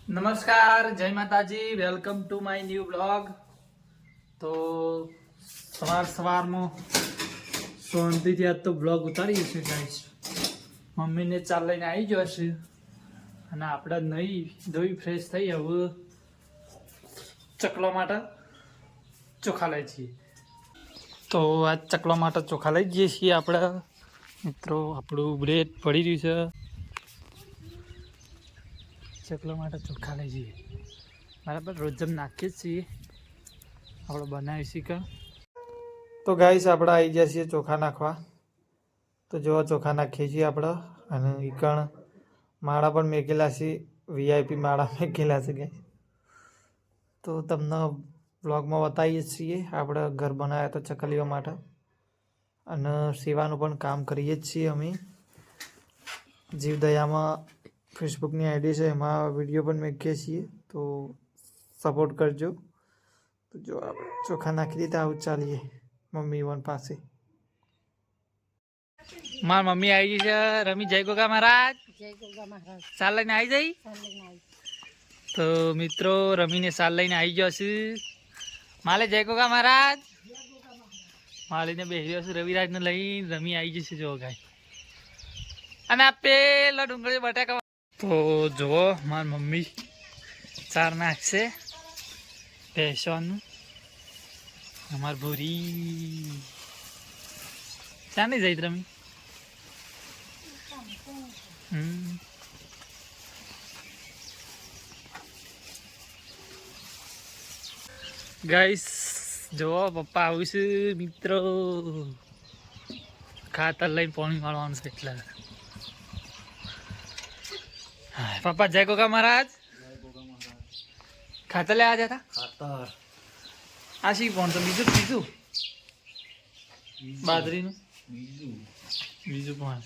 નમસ્કાર, જય માતાજી, welcome to my new blog. તો સવારમાં શાંતિથી આજ તો બ્લોગ ઉતારીએ છીએ ગાઈસ. મમ્મીને ચાલ લઈને આવી ગયો છે અને આપણે નહીં ધોઈ ફ્રેશ થઈ હવે ચકલા માટે ચોખા લઈએ છીએ. તો આજ ચકલા માટે ચોખા લઈ જઈએ છીએ આપણે મિત્રો. આપણું બ્રેડ પડી રહ્યું છે, ચકલા માટે ચોખા લઈ જઈએ બરાબર. રોજ જમ નાખીએ જ છીએ આપણે બનાવી શીખે. તો ગાઈસ આપણે આવી ગયા છીએ ચોખા નાખવા. તો જો ચોખા નાખીએ છીએ આપણે અને ઈકણ માળા પણ મેકેલા છે, વીઆઈપી માળા મેકેલા છે ગાઈસ. તો તમને બ્લોગમાં બતાવીએ છીએ આપણે ઘર બનાવ્યા તો ચકલીઓ માટે અને સેવાનું પણ કામ કરીએ જ છીએ અમે. જીવદયામાં ફેસબુકની આઈડી છે, એમાં વિડીયો પણ મૂકીએ છીએ, તો સપોર્ટ કરજો. તો જો આપણે ચોખા નાખી દીધા, આવું ચાલીએ મમ્મી વન પાસે. મારા મમ્મી આવી ગઈ છે. રમી જય ગોગા મહારાજ. સાલ લઈને આવી જઈ. તો મિત્રો રમીને સાલ લઈને આવી ગયો છે. માલે જય ગોગા મહારાજ. માલીને બેસી ગયો છે રવિરાજને લઈને. રમી આવી જશે જો ગાય. અને આ પેલો ડુંગળી બટાકા. તો જુઓ મારી મમ્મી ચાર નાખશે ભેંસવાનું. અમારી ભૂરી ક્યાં નહીં જઈ રમી. ગાઈસ જુઓ પપ્પા આવું છે મિત્રો. ખાતર લઈને પાણી વાળવાનું છે એટલે. પપ્પા જય ગોગા મહારાજ. ખાતર લેવા જતા ખાતર આ શી પણ તો બીજું બાજરીનું બીજું પણ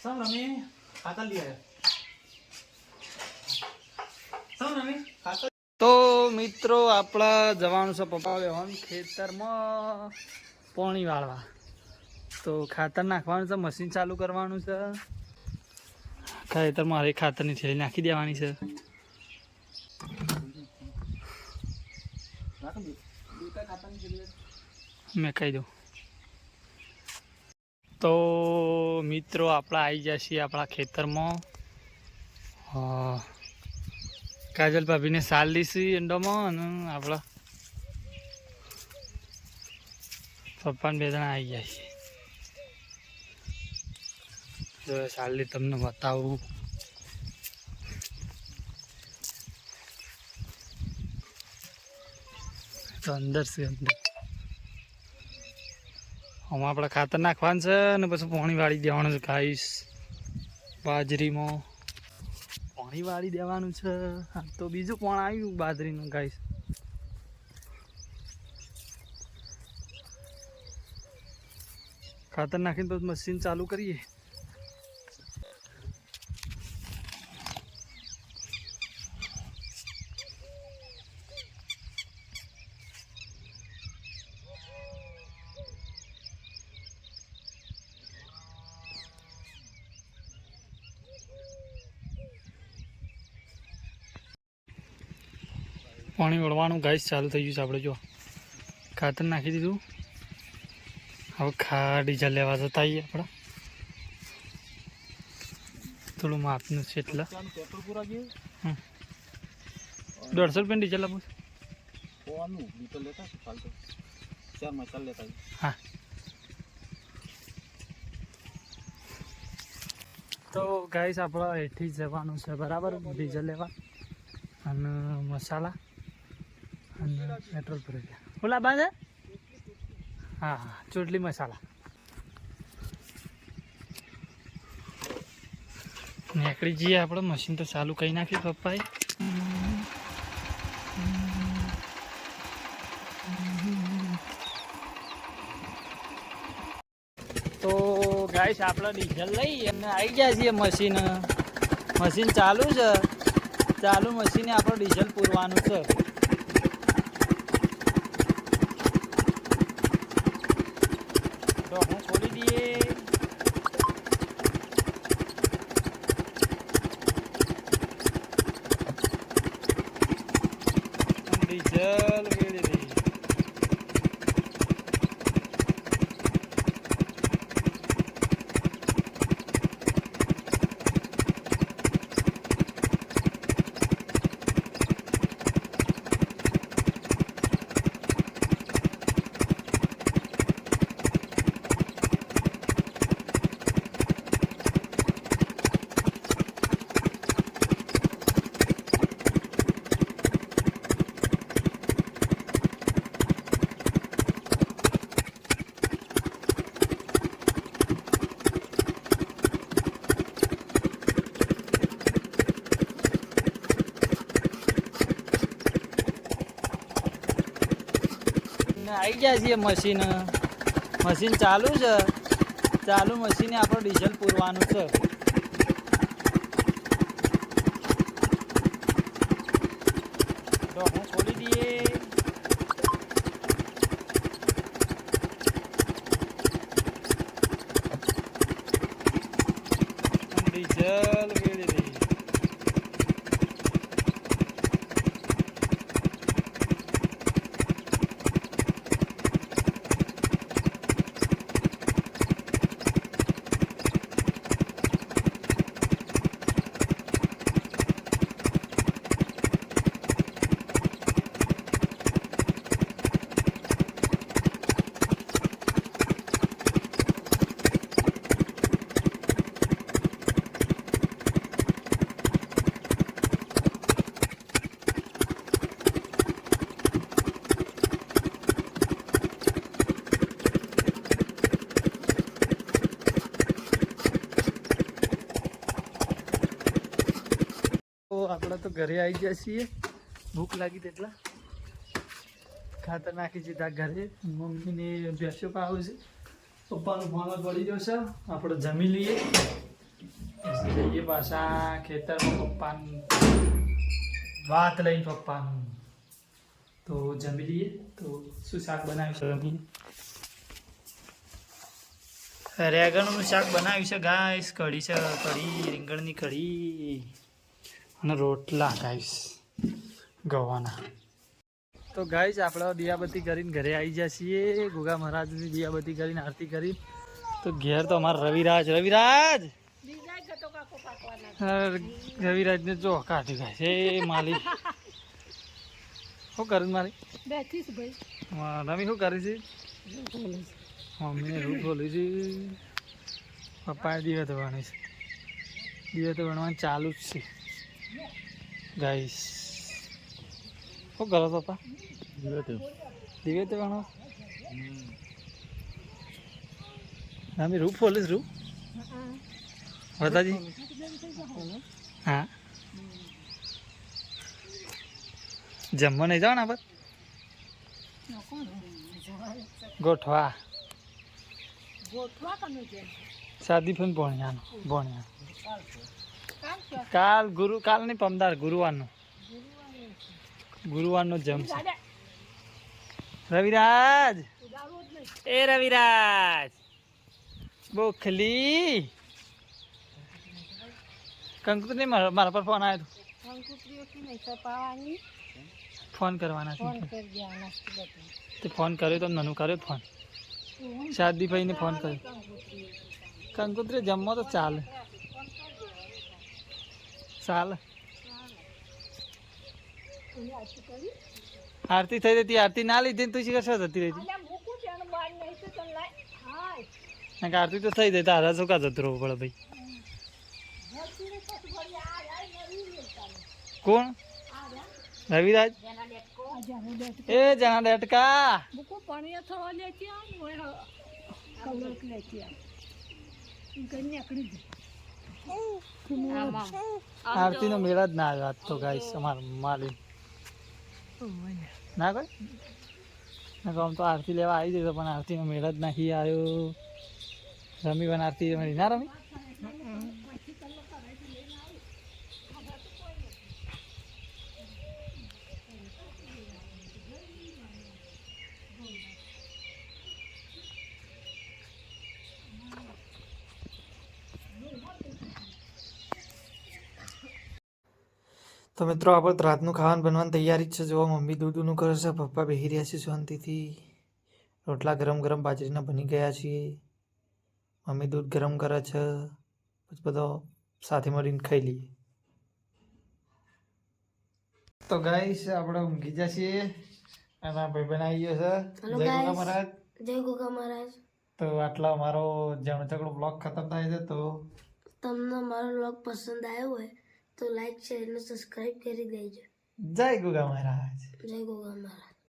સમ રમી ખાતર લઈ આવ્યા. તો મિત્રો આપણા જવાનું છે પપ્પા લેવાનું ખેતરમાં પાણી વાળવા. તો ખાતર નાખવાનું છે, મશીન ચાલુ કરવાનું છે. ખેતરમાં મારે ખાતરની થેલી નાખી દેવાની છે. મેં કહી દઉં. તો મિત્રો આપણા આવી ગયા છીએ આપણા ખેતરમાં. કાજલ ભાભીને સાલ લીધી એંડોમાં અને આપણા પપ્પાને બે જણા આવી ગયા છીએ. જો સાલી તમને બતાવું. તો અંદર છે, અંદર આમાં આપણે ખાતર નાખવાનું છે અને પછી પાણી વાળી દેવાનું છે ગાઈસ. બાજરીમાં પાણી વાળી દેવાનું છે. તો બીજું પણ આવ્યું બાજરીનું ગાઈસ. ખાતર નાખીને પછી મશીન ચાલુ કરીએ. પાણી વળવાનું ગાઈસ ચાલુ થઈ ગયું છે. આપણે જો ખાતર નાખી દીધું. હવે ડીઝલ લેવા જતા આવીએ. આપણે થોડું માપનું છે એટલે 150 રૂપિયા ડીઝલ આપું. હા તો ગાઈસ આપણે એથી જવાનું છે બરાબર ડીઝલ લેવા અને મસાલા અને પેટ્રોલ ભરી ગયા. ઓલા બાંધે હા હા ચોટલી મસાલા નીકળી જઈએ આપણે. મશીન તો ચાલુ કરી નાખી પપ્પાએ. તો ગાઈસ આપણે ડીઝલ લઈ અને આવી ગયા છીએ મશીન. મશીન ચાલુ છે. ચાલુ મશીને આપણે ડીઝલ પૂરવાનું છે. તો હું છોડી દઈએ. ડીઝલ વેડી દે. આવી ગયા છીએ મશીન ચાલુ છે. ચાલુ મશીને આપણે ડીઝલ પૂરવાનું છે. ઢોકણું ખોલી દઈએ. ડીઝલ વેડી દઈએ. આપણે તો ઘરે આવી ગયા છીએ. ભૂખ લાગી તેટલા ખાતર નાખી સીધા ઘરે. મમ્મીને ભેંસો પાવે છે. પપ્પાનો ફોન પડી જશે. આપણે જમી લઈએ. જઈએ પાછા ખેતરમાં પપ્પાનું વાત લઈને પપ્પાનું. તો જમી લઈએ. તો શું શાક બનાવ્યું છે રમીને? રેગણનું શાક બનાવ્યું છે ગાઈસ. કઢી છે. કઢી રીંગણની કઢી અને રોટલા ગાઈસ ગવાના. તો ગાઈસ આપણે દિયાબત્તી કરીને ઘરે આવી ગયા છીએ. ગોગા મહારાજની દિયાબત્તી કરીને આરતી કરી. તો ઘેર તો અમારા રવિરાજને જો કાઢી ગયા છે માલી. શું કરે મારી રમી? શું કરે છે મમ્મીને? રૂપ બોલી છે. પપ્પાએ દિવસ ભણી છે. દિવસ ભણવાનું ચાલુ જ છે ગાઈસ. શું કરો પપ્પા? દિવ્ય તો ભણો. અમે રૂપ બોલીશ. રૂપ બતાજી. હા જમવા નહીં જાવ ને આપણે ગોઠવા સાદી પણ ભણ્યા કાલ નહીં પમદાર ગુરુવારનો જમશે. રવિરાજ એ રવિરાજ બોખલી કંકુત્રી મારા પર ફોન આવ્યો હતો. ફોન કરવાના છે. ફોન કર્યો તો નાનું કર્યો ફોન. શાદીભાઈને ફોન કર્યો. કંકુત્રી જમવા તો ચાલે. આરતી થઈ હતી. આરતી ના લીધી તું શી કરશો જતી રહી? આરતી તો થઈ જઈ. તારા શું કા જતું રહેવું પડે ભાઈ? કોણ? રવિરાજ એ જણા ડેટકા આરતી નો મેળા જ ના આવ્યો તો ગાઈસ. અમારા માલી ના કોઈ આમ તો આરતી લેવા આવી જતો પણ આરતી નો મેળા જ નહીં આવ્યો. રમી બન આરતી મળી ના રમી. તો તો મિત્રો આપણે રાતનું ખાવાનું બનવાની તૈયારી જ છે. જો મમ્મી દૂધનું કરે છે, પપ્પા બેસી રહ્યા છે શાંતિથી. રોટલા ગરમ ગરમ બાજરીના બની ગયા છીએ. મમ્મી દૂધ ગરમ કરે છે, પછી બધો સાથે મળીને ખાઈ લઈએ. તો ગાઈસ આપણે ઊંઘી જઈએ અને ભાઈ બનાવી ગયો છે. જય ગોગા મહારાજ. જય ગોગા મહારાજ. તો આટલા મારો જાણો ચકડો બ્લોગ ખતમ થાય છે. તો તમને મારો બ્લોગ પસંદ આવ્યો હોય તો લાઈક શેર અને સબસ્ક્રાઇબ કરી દેજો. જય ગોગા મહારાજ. જય ગોગા મહારાજ.